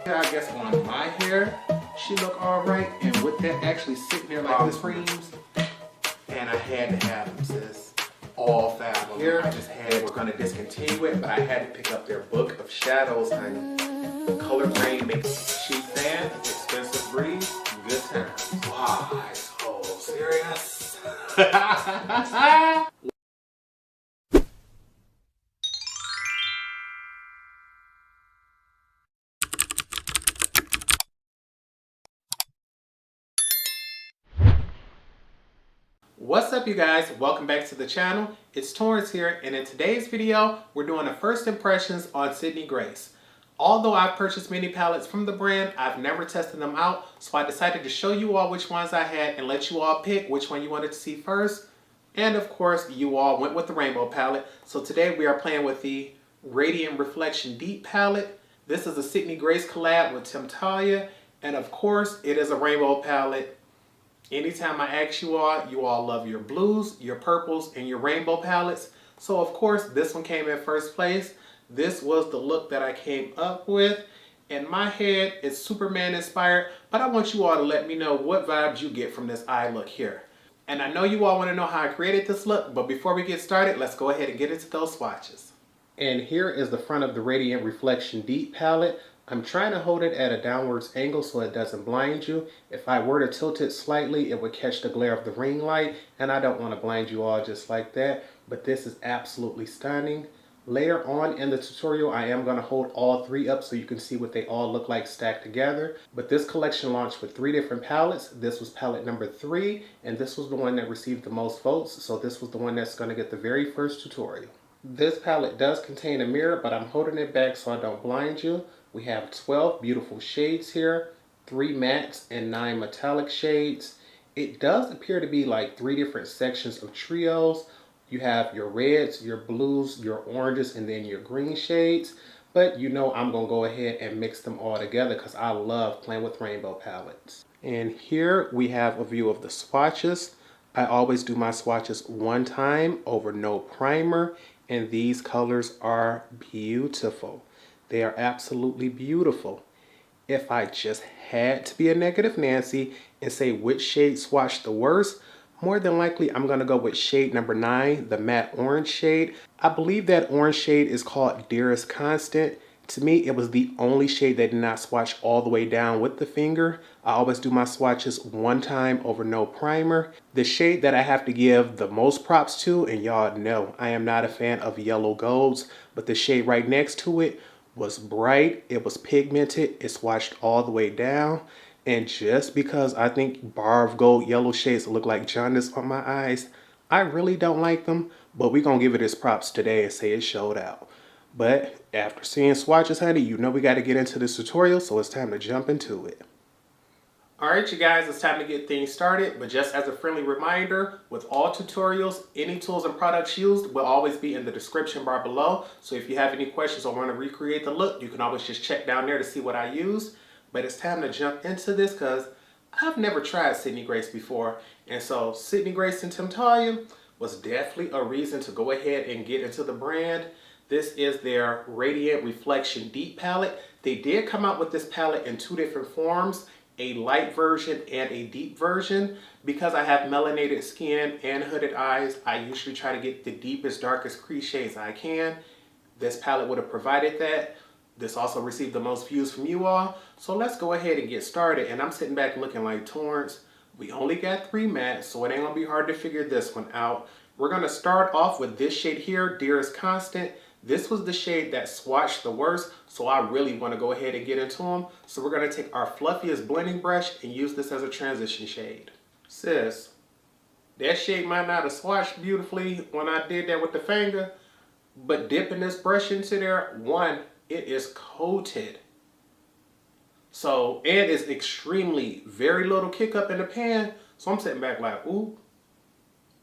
I guess on my hair, she look all right. And with that actually sitting there like this creams, and I had to have them, sis. All 5 of them. Here, I just had, we're gonna discontinue it, but I had to pick up their book of shadows, honey. Color grade makes cheap fan, expensive breeze, good times. Wow, so serious. What's up, you guys? Welcome back to the channel. It's Torrence here, and in today's video, we're doing the first impressions on Sydney Grace. Although I've purchased many palettes from the brand, I've never tested them out, so I decided to show you all which ones I had and let you all pick which one you wanted to see first. And of course, you all went with the rainbow palette. So today we are playing with the Radiant Reflection Deep palette. This is a Sydney Grace collab with Temptalia, and of course, it is a rainbow palette. Anytime I ask you all love your blues, your purples, and your rainbow palettes. So of course, this one came in first place. This was the look that I came up with. In my head, it's Superman inspired, but I want you all to let me know what vibes you get from this eye look here. And I know you all want to know how I created this look, but before we get started, let's go ahead and get into those swatches. And here is the front of the Radiant Reflection Deep palette. I'm trying to hold it at a downwards angle so it doesn't blind you. If I were to tilt it slightly, it would catch the glare of the ring light, and I don't want to blind you all just like that, but this is absolutely stunning. Later on in the tutorial, I am going to hold all 3 up so you can see what they all look like stacked together. But this collection launched with 3 different palettes. This was palette number 3, and this was the one that received the most votes, so this was the one that's going to get the very first tutorial. This palette does contain a mirror, but I'm holding it back so I don't blind you. We have 12 beautiful shades here, 3 mattes and 9 metallic shades. It does appear to be like 3 different sections of trios. You have your reds, your blues, your oranges, and then your green shades. But you know I'm going to go ahead and mix them all together because I love playing with rainbow palettes. And here we have a view of the swatches. I always do my swatches one time over no primer, and these colors are beautiful. They are absolutely beautiful. If I just had to be a negative Nancy and say which shade swatched the worst, more than likely I'm going to go with shade number 9, the matte orange shade. I believe that orange shade is called Dearest Constant. To me, it was the only shade that did not swatch all the way down with the finger. I always do my swatches one time over no primer. The shade that I have to give the most props to, and y'all know I am not a fan of yellow golds, but the shade right next to it was bright, it was pigmented, it swatched all the way down. And just because I think bar of gold yellow shades look like jaundice on my eyes, I really don't like them, but we're gonna give it its props today and say it showed out. But after seeing swatches, honey, you know we got to get into this tutorial, so it's time to jump into it. Alright, you guys, it's time to get things started, but just as a friendly reminder, with all tutorials, any tools and products used will always be in the description bar below. So if you have any questions or want to recreate the look, you can always just check down there to see what I used. But it's time to jump into this because I've never tried Sydney Grace before. And so Sydney Grace and Temptalia was definitely a reason to go ahead and get into the brand. This is their Radiant Reflection Deep palette. They did come out with this palette in 2 different forms, a light version and a deep version. Because I have melanated skin and hooded eyes, I usually try to get the deepest, darkest crease shades I can. This palette would have provided that. This also received the most views from you all. So let's go ahead and get started. And I'm sitting back looking like Torrence. We only got 3 mattes, so it ain't gonna be hard to figure this one out. We're gonna start off with this shade here, Dearest Constant. This was the shade that swatched the worst, so I really want to go ahead and get into them. So we're going to take our fluffiest blending brush and use this as a transition shade. Sis, that shade might not have swatched beautifully when I did that with the finger, but dipping this brush into there, one, it is coated. So, and it's extremely, very little kick up in the pan. So I'm sitting back like, ooh,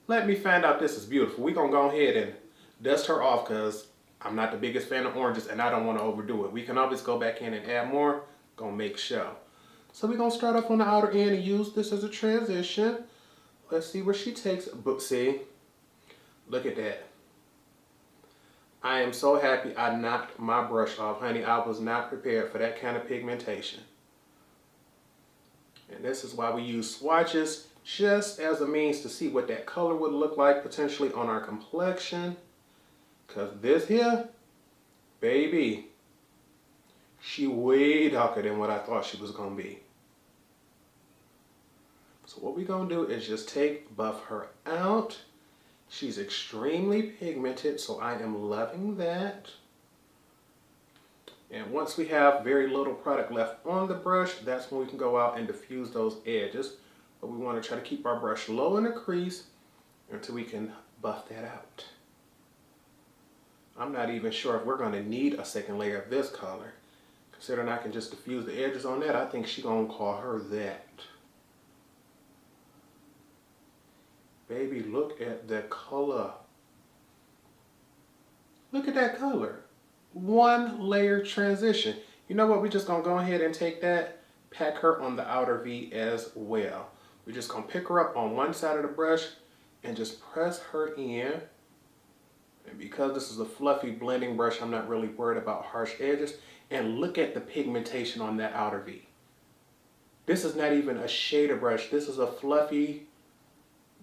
let me find out this is beautiful. We're going to go ahead and dust her off because I'm not the biggest fan of oranges and I don't want to overdo it. We can always go back in and add more. Gonna make show. So we're gonna start off on the outer end and use this as a transition. Let's see where she takes it. But see, look at that. I am so happy I knocked my brush off, honey. I was not prepared for that kind of pigmentation. And this is why we use swatches, just as a means to see what that color would look like potentially on our complexion. Because this here, baby, she way darker than what I thought she was going to be. So what we're going to do is just buff her out. She's extremely pigmented, so I am loving that. And once we have very little product left on the brush, that's when we can go out and diffuse those edges. But we want to try to keep our brush low in the crease until we can buff that out. I'm not even sure if we're going to need a second layer of this color. Considering I can just diffuse the edges on that, I think she's going to call her that. Baby, look at the color. Look at that color. One layer transition. You know what? We're just going to go ahead and take that, pack her on the outer V as well. We're just going to pick her up on one side of the brush and just press her in. And because this is a fluffy blending brush, I'm not really worried about harsh edges. And look at the pigmentation on that outer V. This is not even a shader brush. This is a fluffy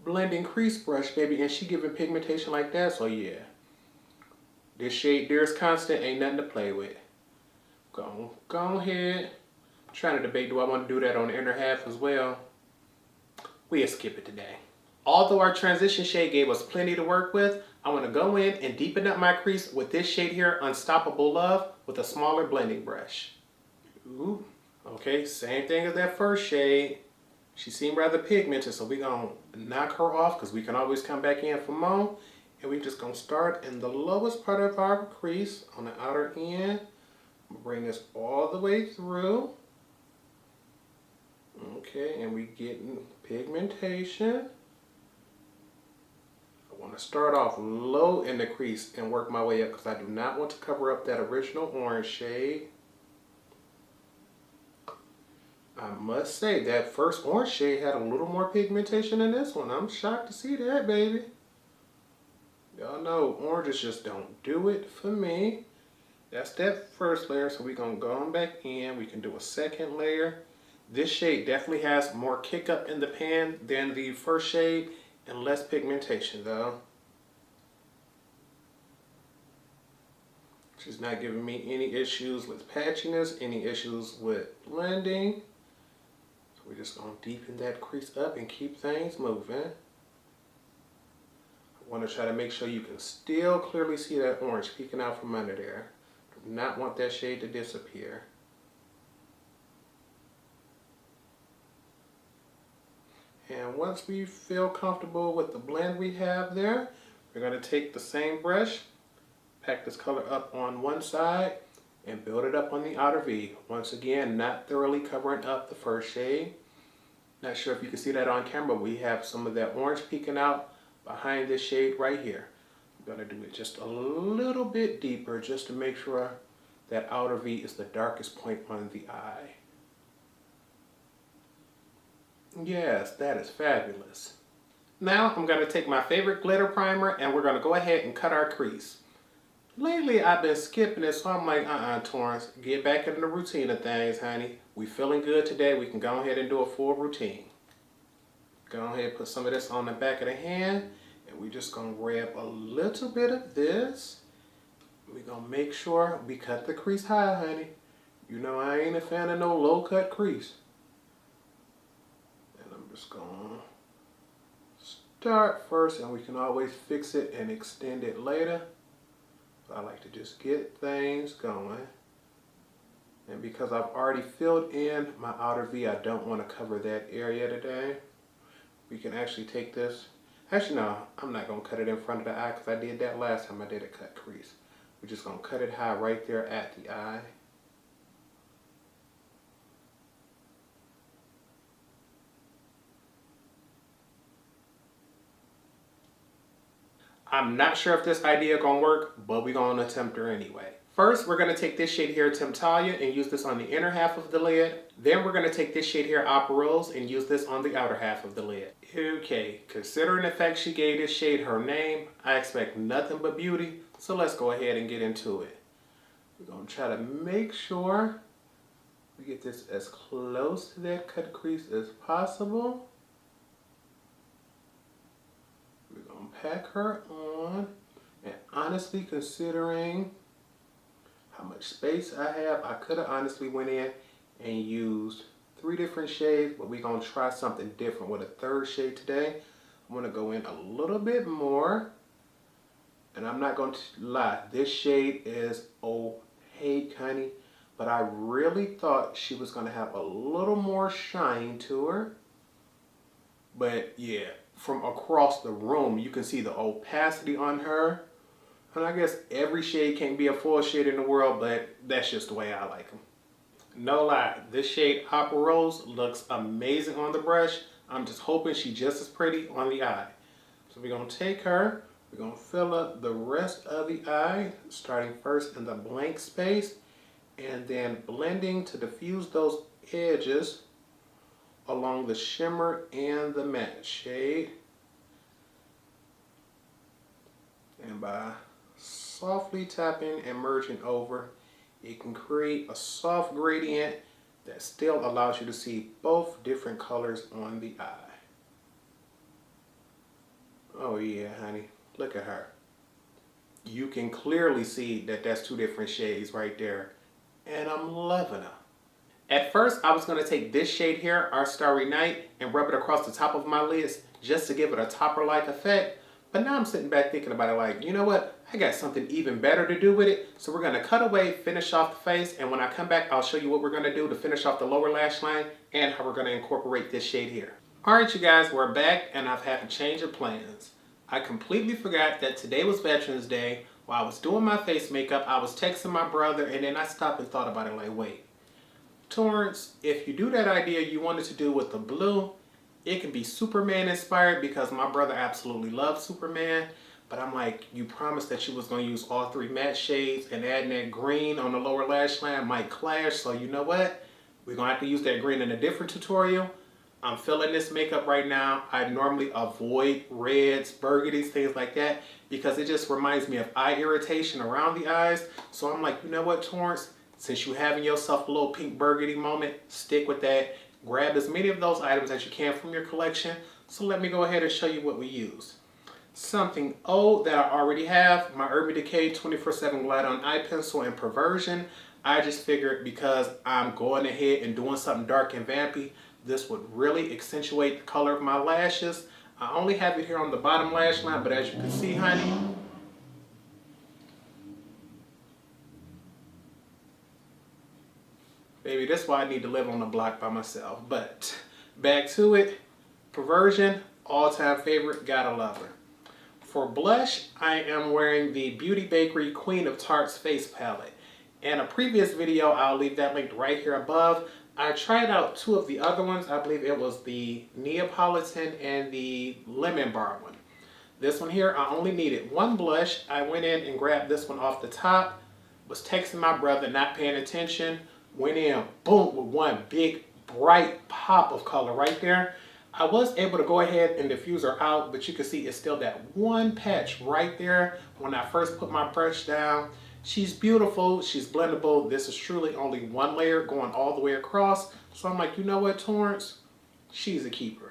blending crease brush, baby, and she giving pigmentation like that, so yeah. This shade Dearest Constant ain't nothing to play with. Go ahead. I'm trying to debate, do I want to do that on the inner half as well? We'll skip it today. Although our transition shade gave us plenty to work with, I want to go in and deepen up my crease with this shade here, Unstoppable Love, with a smaller blending brush. Ooh, okay, same thing as that first shade. She seemed rather pigmented, so we're going to knock her off because we can always come back in for more. And we're just going to start in the lowest part of our crease on the outer end. Bring this all the way through. Okay, and we're getting pigmentation. I want to start off low in the crease and work my way up because I do not want to cover up that original orange shade. I must say that first orange shade had a little more pigmentation than this one. I'm shocked to see that, baby. Y'all know oranges just don't do it for me. That's that first layer, so we're going to go on back in. We can do a second layer. This shade definitely has more kick up in the pan than the first shade and less pigmentation though. She's not giving me any issues with patchiness, any issues with blending. We're just going to deepen that crease up and keep things moving. I want to try to make sure you can still clearly see that orange peeking out from under there. Do not want that shade to disappear. And once we feel comfortable with the blend we have there, we're going to take the same brush, pack this color up on one side, and build it up on the outer V. Once again, not thoroughly covering up the first shade. Not sure if you can see that on camera, but we have some of that orange peeking out behind this shade right here. I'm going to do it just a little bit deeper just to make sure that outer V is the darkest point on the eye. Yes, that is fabulous. Now I'm going to take my favorite glitter primer and we're going to go ahead and cut our crease. Lately, I've been skipping it, so I'm like, Torrence, get back into the routine of things, honey. We feeling good today. We can go ahead and do a full routine. Go ahead and put some of this on the back of the hand, and we're just going to grab a little bit of this. We're going to make sure we cut the crease high, honey. You know I ain't a fan of no low-cut crease. And I'm just going to start first, and we can always fix it and extend it later. I like to just get things going. And because I've already filled in my outer V, I don't want to cover that area today. We can actually take this. Actually, no, I'm not going to cut it in front of the eye because I did that last time I did a cut crease. We're just going to cut it high right there at the eye. I'm not sure if this idea gonna work, but we're gonna attempt her anyway. First, we're gonna take this shade here, Temptalia, and use this on the inner half of the lid. Then we're gonna take this shade here, Opera Rose, and use this on the outer half of the lid. Okay, considering the fact she gave this shade her name, I expect nothing but beauty So let's go ahead and get into it. We're going to try to make sure we get this as close to that cut crease as possible. We're going to pack her on, and honestly, considering how much space I have, I could have honestly went in and used 3 different shades, but we're going to try something different with a 3rd shade today. I'm going to go in a little bit more, and I'm not going to lie, this shade is opaque, honey, but I really thought she was going to have a little more shine to her. But yeah, from across the room, you can see the opacity on her. And I guess every shade can't be a full shade in the world, but that's just the way I like them. No lie, this shade Opera Rose looks amazing on the brush. I'm just hoping she's just as pretty on the eye. So we're going to take her, we're going to fill up the rest of the eye, starting first in the blank space, and then blending to diffuse those edges along the shimmer and the matte shade. And by softly tapping and merging over, it can create a soft gradient that still allows you to see both different colors on the eye. Oh yeah, honey, look at her. You can clearly see that that's 2 different shades right there, and I'm loving her. At first, I was going to take this shade here, Our Starry Night, and rub it across the top of my lids just to give it a topper-like effect. But now I'm sitting back thinking about it like, you know what? I got something even better to do with it. So we're going to cut away, finish off the face, and when I come back, I'll show you what we're going to do to finish off the lower lash line and how we're going to incorporate this shade here. Alright, you guys, we're back, and I've had a change of plans. I completely forgot that today was Veterans Day. While I was doing my face makeup, I was texting my brother, and then I stopped and thought about it like, wait, Torrence, if you do that idea you wanted to do with the blue, it can be Superman inspired because my brother absolutely loves Superman. But I'm like, you promised that you was going to use all 3 matte shades, and adding that green on the lower lash line might clash. So you know what? We're going to have to use that green in a different tutorial. I'm feeling this makeup right now. I normally avoid reds, burgundies, things like that, because it just reminds me of eye irritation around the eyes. So I'm like, you know what, Torrence? Since you're having yourself a little pink burgundy moment, stick with that. Grab as many of those items as you can from your collection. So let me go ahead and show you what we use. Something old that I already have, my Urban Decay 24/7 Glide On Eye Pencil in Perversion. I just figured because I'm going ahead and doing something dark and vampy, this would really accentuate the color of my lashes. I only have it here on the bottom lash line, but as you can see, honey, baby, that's why I need to live on the block by myself. But back to it. Perversion, all-time favorite, gotta love her. For blush, I am wearing the Beauty Bakery Queen of Tarts Face Palette. In a previous video, I'll leave that linked right here above. I tried out 2 of the other ones. I believe it was the Neapolitan and the Lemon Bar one. This one here, I only needed 1 blush. I went in and grabbed this one off the top. Was texting my brother, not paying attention. Went in, boom, with 1 big, bright pop of color right there. I was able to go ahead and diffuse her out, but you can see it's still that 1 patch right there when I first put my brush down. She's beautiful, she's blendable. This is truly only 1 layer going all the way across. So I'm like, you know what, Torrence? She's a keeper.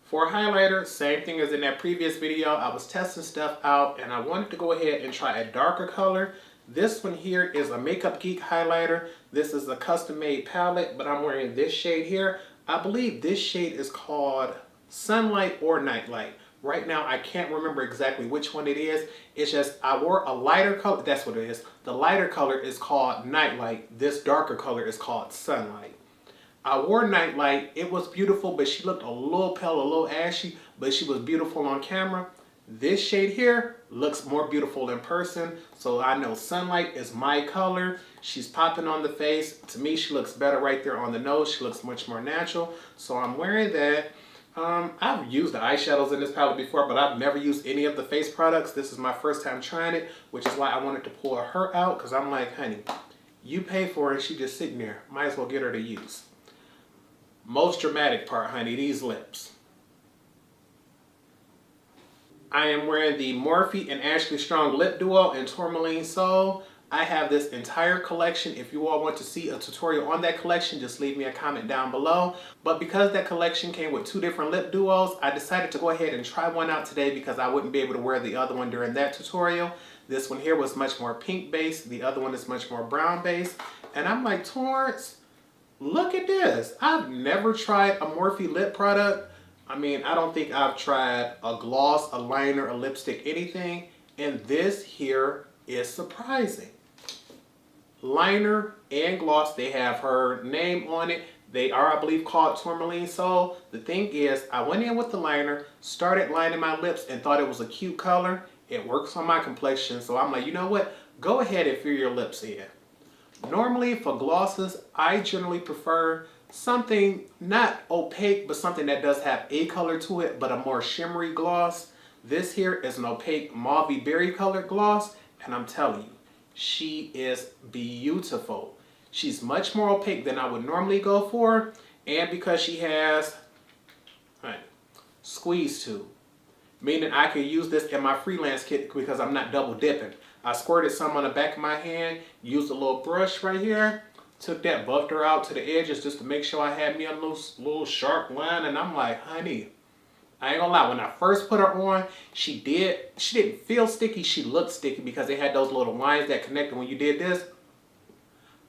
For a highlighter, same thing as in that previous video. I was testing stuff out and I wanted to go ahead and try a darker color. This one here is a Makeup Geek highlighter. This is a custom made palette, but I'm wearing this shade here. I believe this shade is called Sunlight or Nightlight. Right now, I can't remember exactly which one it is. It's just I wore a lighter color. That's what it is. The lighter color is called Nightlight. This darker color is called Sunlight. I wore Nightlight. It was beautiful, but she looked a little pale, a little ashy, but she was beautiful on camera. This shade here looks more beautiful in person, so I know Sunlight is my color. She's popping on the face. To me, she looks better right there on the nose. She looks much more natural, so I'm wearing that. I've used the eyeshadows in this palette before, but I've never used any of the face products. This is my first time trying it, which is why I wanted to pull her out, because I'm like, honey, you pay for it and she just sitting there. Might as well get her to use. Most dramatic part, honey, these lips. I am wearing the Morphe and Ashley Strong Lip Duo in Tourmaline Soul. I have this entire collection. If you all want to see a tutorial on that collection, just leave me a comment down below. But because that collection came with 2 different lip duos, I decided to go ahead and try one out today because I wouldn't be able to wear the other one during that tutorial. This one here was much more pink based. The other one is much more brown based. And I'm like, Torrence, look at this. I've never tried a Morphe lip product. I mean, I don't think I've tried a gloss, a liner, a lipstick, anything. And this here is surprising. Liner and gloss, they have her name on it. They are, I believe, called Tourmaline Soul. The thing is, I went in with the liner, started lining my lips and thought it was a cute color. It works on my complexion, so I'm like, you know what? Go ahead and fill your lips in. Normally for glosses, I generally prefer something not opaque, but something that does have a color to it, but a more shimmery gloss. This here is an opaque mauve berry colored gloss, and I'm telling you, she is beautiful. She's much more opaque than I would normally go for, and because she has squeeze tube, meaning I can use this in my freelance kit because I'm not double dipping. I squirted some on the back of my hand, used a little brush right here, took that, buffed her out to the edges just to make sure I had me a little sharp line, and I'm like, honey, I ain't gonna lie, when I first put her on, she didn't feel sticky, she looked sticky because they had those little lines that connected when you did this.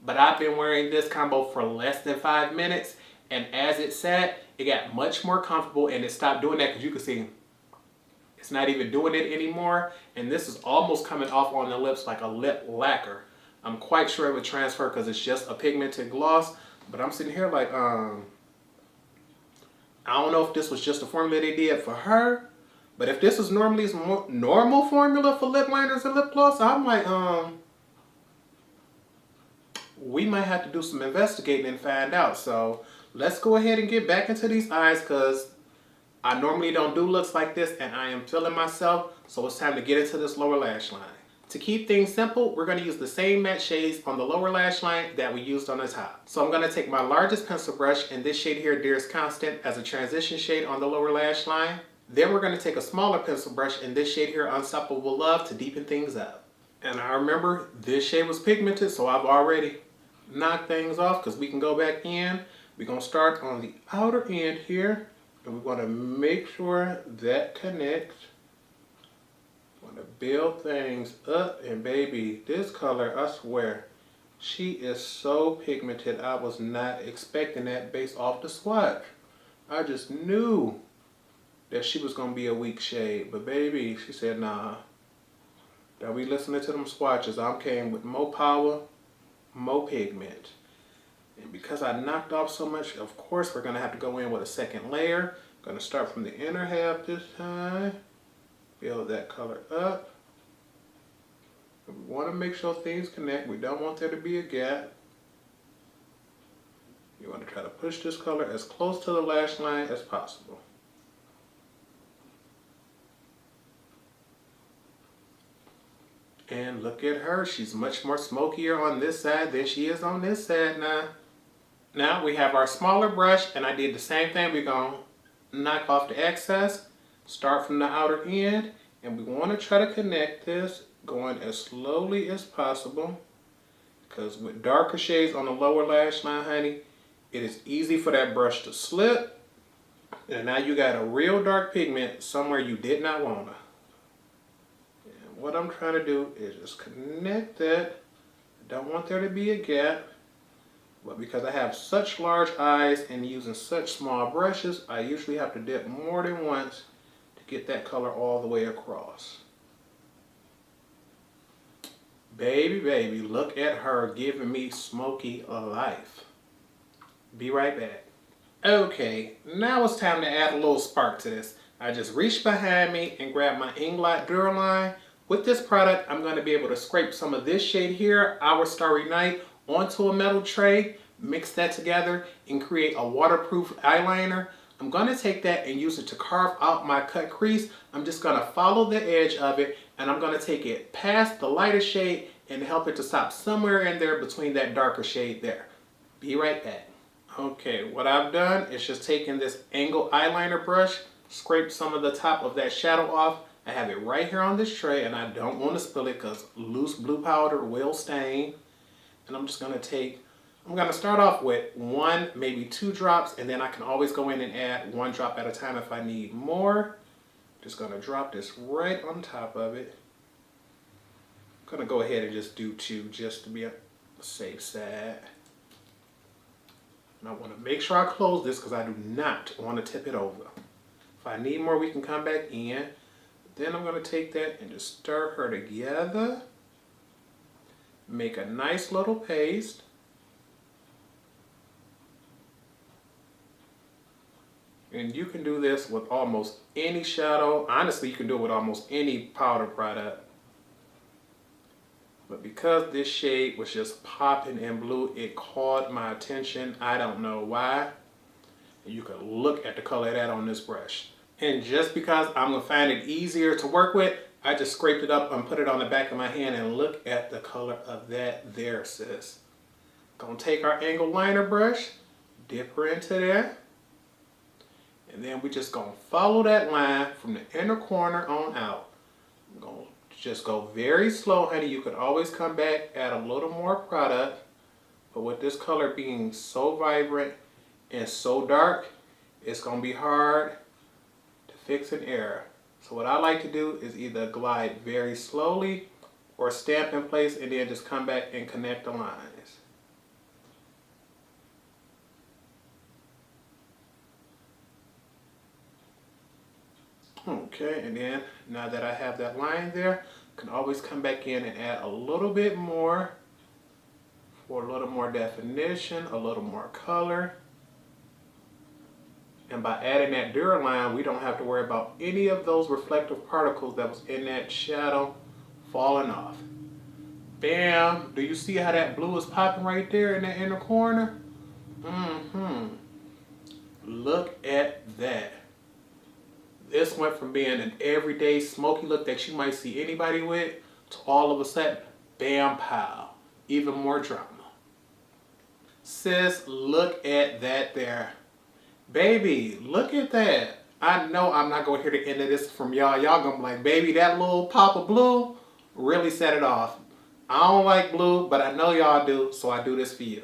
But I've been wearing this combo for less than 5 minutes, and as it sat, it got much more comfortable and it stopped doing that because you can see it's not even doing it anymore. And this is almost coming off on the lips like a lip lacquer. I'm quite sure it would transfer because it's just a pigmented gloss, but I'm sitting here like, I don't know if this was just a formula they did for her, but if this is normally normal formula for lip liners and lip gloss, I'm like, we might have to do some investigating and find out. So let's go ahead and get back into these eyes because I normally don't do looks like this and I am feeling myself. So it's time to get into this lower lash line. To keep things simple, we're going to use the same matte shades on the lower lash line that we used on the top. So I'm going to take my largest pencil brush, and this shade here, Dearest Constant, as a transition shade on the lower lash line. Then we're going to take a smaller pencil brush, and this shade here, Unstoppable Love, to deepen things up. And I remember this shade was pigmented, so I've already knocked things off because we can go back in. We're going to start on the outer end here, and we're going to make sure that connects. To build things up, and baby, this color, I swear, she is so pigmented. I was not expecting that based off the swatch. I just knew that she was gonna be a weak shade, but baby, she said, nah. That we listening to them swatches. I came with more power, more pigment. And because I knocked off so much, of course, we're gonna have to go in with a second layer. Gonna start from the inner half this time. Build that color up. We want to make sure things connect. We don't want there to be a gap. You want to try to push this color as close to the lash line as possible. And look at her. She's much more smokier on this side than she is on this side now. Now we have our smaller brush, and I did the same thing. We're going to knock off the excess. Start from the outer end, and we want to try to connect this going as slowly as possible, because with darker shades on the lower lash line, honey, it is easy for that brush to slip, and now you got a real dark pigment somewhere you did not want to. And what I'm trying to do is just connect that. I don't want there to be a gap, but because I have such large eyes and using such small brushes, I usually have to dip more than once get that color all the way across. Baby, baby, look at her giving me smoky life. Be right back. Okay, now it's time to add a little spark to this. I just reached behind me and grabbed my Inglot Duraline. With this product, I'm going to be able to scrape some of this shade here, Our Starry Night, onto a metal tray, mix that together, and create a waterproof eyeliner. I'm going to take that and use it to carve out my cut crease. I'm just going to follow the edge of it, and I'm going to take it past the lighter shade and help it to stop somewhere in there between that darker shade there. Be right back. Okay, what I've done is just taken this angled eyeliner brush, scraped some of the top of that shadow off, I have it right here on this tray, and I don't want to spill it because loose blue powder will stain. And I'm just going to start off with 1, maybe 2 drops, and then I can always go in and add 1 drop at a time if I need more. Just going to drop this right on top of it. I'm going to go ahead and just do 2 just to be on the safe side. And I want to make sure I close this because I do not want to tip it over. If I need more, we can come back in. Then I'm going to take that and just stir her together. Make a nice little paste. And you can do this with almost any shadow. Honestly, you can do it with almost any powder product. But because this shade was just popping in blue, it caught my attention. I don't know why. And you can look at the color of that on this brush. And just because I'm going to find it easier to work with, I just scraped it up and put it on the back of my hand, and look at the color of that there, sis. Gonna take our angled liner brush, dip her into there, and then we just gonna follow that line from the inner corner on out. I'm gonna just go very slow, honey. You could always come back, add a little more product, but with this color being so vibrant and so dark, it's gonna be hard to fix an error. So what I like to do is either glide very slowly or stamp in place and then just come back and connect the lines. Okay, and then now that I have that line there, I can always come back in and add a little bit more for a little more definition, a little more color. And by adding that Duraline, we don't have to worry about any of those reflective particles that was in that shadow falling off. Bam! Do you see how that blue is popping right there in that inner corner? Look at that. This went from being an everyday smoky look that you might see anybody with to all of a sudden, bam, pow. Even more drama. Sis, look at that there. Baby, look at that. I know I'm not going to hear the end of this from y'all. Y'all going to be like, baby, that little pop of blue really set it off. I don't like blue, but I know y'all do, so I do this for you.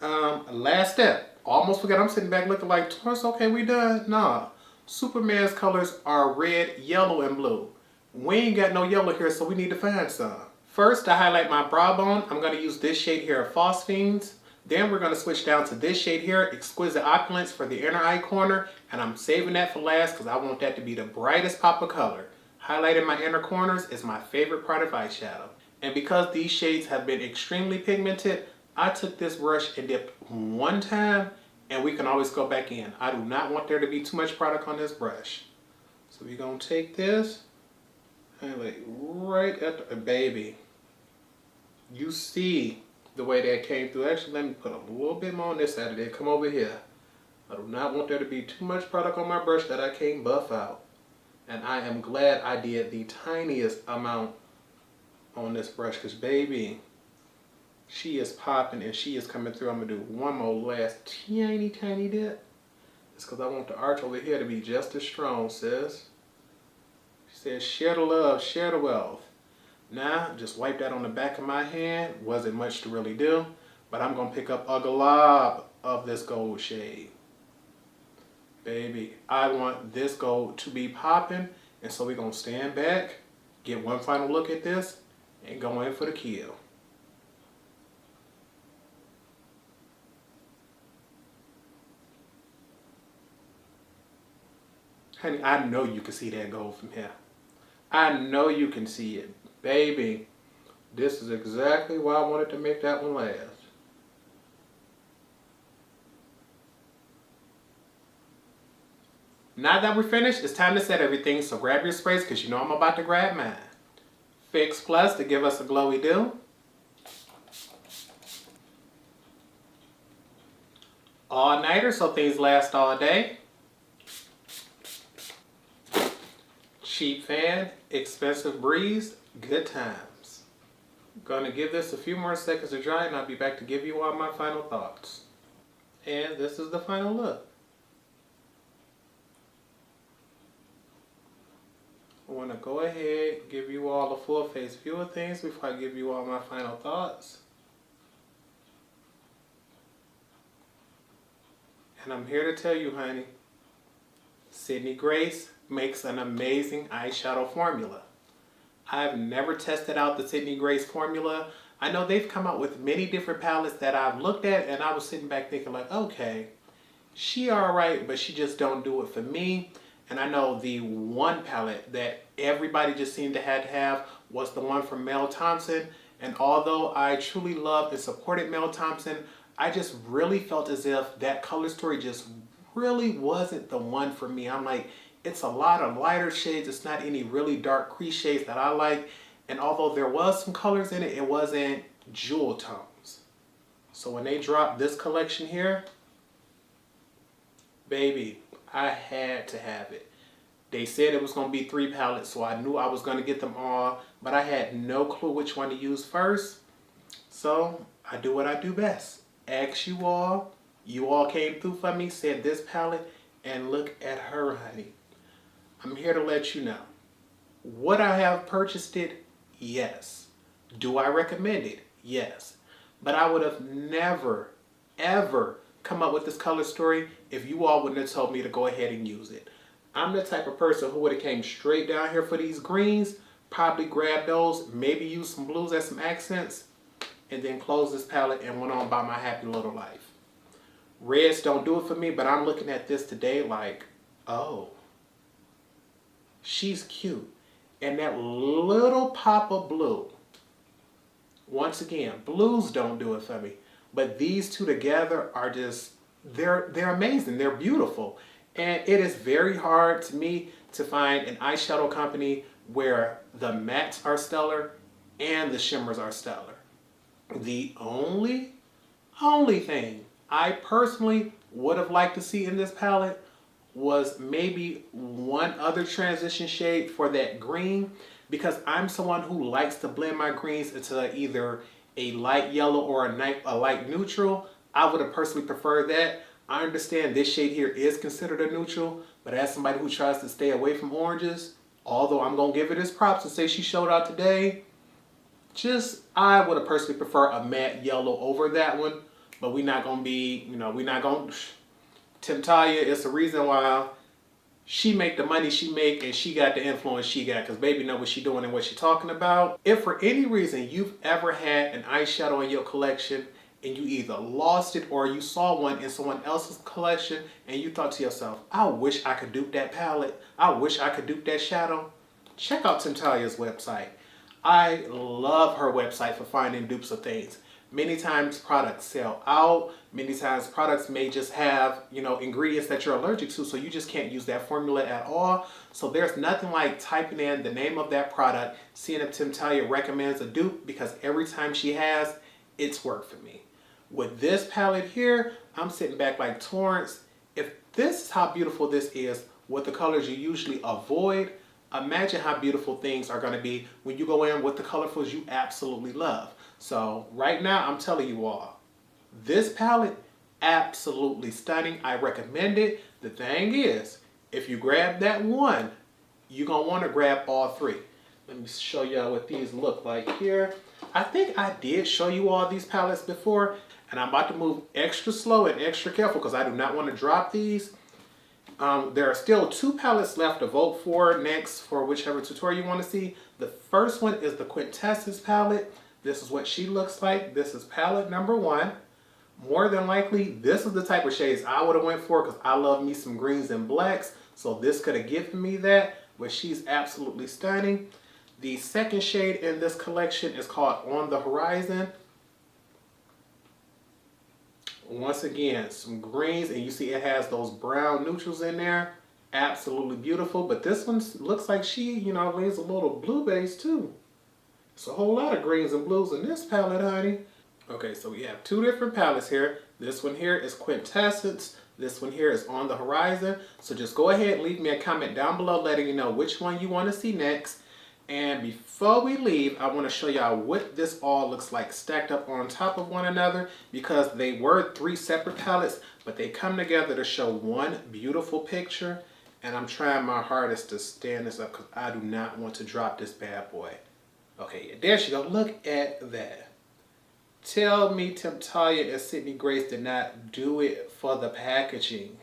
Last step. Almost forgot, I'm sitting back looking like, Torrence, okay, we done? Nah. Superman's colors are red, yellow, and blue. We ain't got no yellow here, so we need to find some. First, to highlight my brow bone, I'm going to use this shade here, Phosphines. Then we're going to switch down to this shade here, Exquisite Opulence, for the inner eye corner. And I'm saving that for last because I want that to be the brightest pop of color. Highlighting my inner corners is my favorite part of eyeshadow. And because these shades have been extremely pigmented, I took this brush and dipped 1 time, and we can always go back in. I do not want there to be too much product on this brush. So we're going to take this, highlight right at the baby. You see the way that came through. Actually, let me put a little bit more on this side of it. Come over here. I do not want there to be too much product on my brush that I can't buff out. And I am glad I did the tiniest amount on this brush because, baby, she is popping and she is coming through. I'm going to do one more last tiny dip. It's because I want the arch over here to be just as strong, sis. She says, share the love, share the wealth. Now, just wipe that on the back of my hand. Wasn't much to really do, but I'm going to pick up a glob of this gold shade. Baby, I want this gold to be popping, and so we're going to stand back, get one final look at this, and go in for the kill. Honey, I know you can see that gold from here. I know you can see it. Baby, this is exactly why I wanted to make that one last. Now that we're finished, it's time to set everything, so grab your sprays because you know I'm about to grab mine. Fix Plus to give us a glowy dew. All nighter so things last all day. Cheap Fan, Expensive Breeze, Good Times. I'm gonna give this a few more seconds to dry and I'll be back to give you all my final thoughts. And this is the final look. want to go ahead and give you all a full face view of things before I give you all my final thoughts. And I'm here to tell you, honey, Sydney Grace makes an amazing eyeshadow formula. I've never tested out the Sydney Grace formula. I know they've come out with many different palettes that I've looked at, and I was sitting back thinking like, okay, she alright, but she just don't do it for me. And I know the one palette that everybody just seemed to have was the one from Mel Thompson. And although I truly loved and supported Mel Thompson, I just really felt as if that color story just really wasn't the one for me. I'm like, it's a lot of lighter shades. It's not any really dark crease shades that I like. And although there was some colors in it, it wasn't jewel tones. So when they dropped this collection here, baby, I had to have it. They said it was going to be 3 palettes, so I knew I was going to get them all, but I had no clue which one to use first. So I do what I do best. Ask you all. You all came through for me, said this palette, and look at her, honey. I'm here to let you know. Would I have purchased it? Yes. Do I recommend it? Yes. But I would have never, ever come up with this color story if you all wouldn't have told me to go ahead and use it. I'm the type of person who would have came straight down here for these greens, probably grabbed those, maybe use some blues as some accents, and then close this palette and went on by my happy little life. Reds don't do it for me, but I'm looking at this today like, oh, she's cute. And that little pop of blue, once again, blues don't do it for me. But these two together are just, they're amazing. They're beautiful. And it is very hard to me to find an eyeshadow company where the mattes are stellar and the shimmers are stellar. The only thing I personally would have liked to see in this palette was maybe one other transition shade for that green, because I'm someone who likes to blend my greens into either a light yellow or a light neutral. I would have personally preferred that. I understand this shade here is considered a neutral, but as somebody who tries to stay away from oranges, although I'm going to give it its props and say she showed out today, I would have personally preferred a matte yellow over that one. But we're not going to be, we're not going to... Temptalia is the reason why she make the money she make and she got the influence she got, because baby know what she doing and what she talking about. If for any reason you've ever had an eyeshadow in your collection and you either lost it or you saw one in someone else's collection and you thought to yourself, I wish I could dupe that palette, I wish I could dupe that shadow, check out Temptalia's website. I love her website for finding dupes of things. Many times products sell out. Many times products may just have, ingredients that you're allergic to, so you just can't use that formula at all. So there's nothing like typing in the name of that product, seeing if Temptalia recommends a dupe, because every time she has, it's worked for me. With this palette here, I'm sitting back like Torrence. If this is how beautiful this is with the colors you usually avoid, imagine how beautiful things are going to be when you go in with the colorfuls you absolutely love. So right now, I'm telling you all, this palette, absolutely stunning. I recommend it. The thing is, if you grab that one, you're going to want to grab all 3. Let me show y'all what these look like here. I think I did show you all these palettes before, and I'm about to move extra slow and extra careful because I do not want to drop these. There are still 2 palettes left to vote for next for whichever tutorial you want to see. The first one is the Quintessence palette. This is what she looks like. This is palette number 1. More than likely, this is the type of shades I would have went for because I love me some greens and blacks. So this could have given me that, but she's absolutely stunning. The second shade in this collection is called On the Horizon. Once again, some greens, and you see it has those brown neutrals in there. Absolutely beautiful, but this one looks like she, leans a little blue base too. It's a whole lot of greens and blues in this palette, honey. Okay, so we have 2 different palettes here. This one here is Quintessence. This one here is On the Horizon. So just go ahead and leave me a comment down below letting you know which one you want to see next. And before we leave, I want to show y'all what this all looks like stacked up on top of one another, because they were 3 separate palettes, but they come together to show one beautiful picture. And I'm trying my hardest to stand this up because I do not want to drop this bad boy. Okay, there she go. Look at that. Tell me Temptalia and Sydney Grace did not do it for the packaging.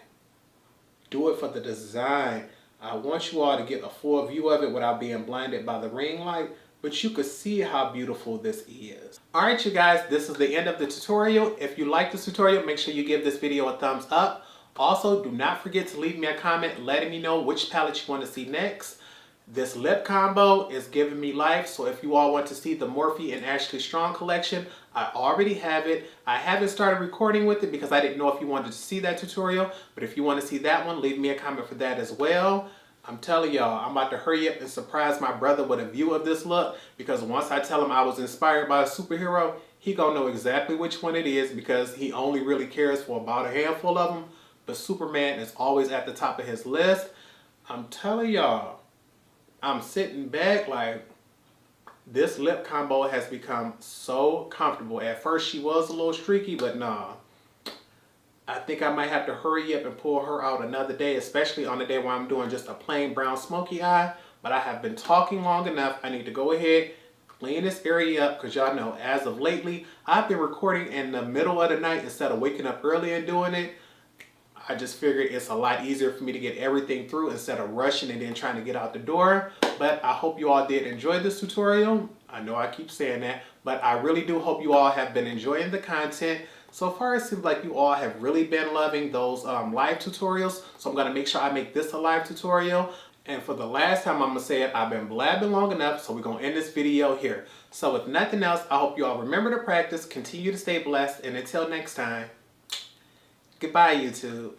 Do it for the design. I want you all to get a full view of it without being blinded by the ring light, but you could see how beautiful this is. Alright you guys, this is the end of the tutorial. If you like this tutorial, make sure you give this video a thumbs up. Also, do not forget to leave me a comment letting me know which palette you want to see next. This lip combo is giving me life, so if you all want to see the Morphe and Ashley Strong collection, I already have it. I haven't started recording with it because I didn't know if you wanted to see that tutorial, but if you want to see that one, leave me a comment for that as well. I'm telling y'all, I'm about to hurry up and surprise my brother with a view of this look, because once I tell him I was inspired by a superhero, he gonna know exactly which one it is, because he only really cares for about a handful of them, but Superman is always at the top of his list. I'm telling y'all, I'm sitting back like, this lip combo has become so comfortable. At first she was a little streaky, but nah. I think I might have to hurry up and pull her out another day, especially on the day where I'm doing just a plain brown smoky eye. But I have been talking long enough. I need to go ahead, clean this area up, because y'all know as of lately, I've been recording in the middle of the night instead of waking up early and doing it. I just figured it's a lot easier for me to get everything through instead of rushing and then trying to get out the door. But I hope you all did enjoy this tutorial. I know I keep saying that, but I really do hope you all have been enjoying the content. So far, it seems like you all have really been loving those live tutorials. So I'm going to make sure I make this a live tutorial. And for the last time, I'm going to say it, I've been blabbing long enough, so we're going to end this video here. So with nothing else, I hope you all remember to practice, continue to stay blessed, and until next time, goodbye, YouTube.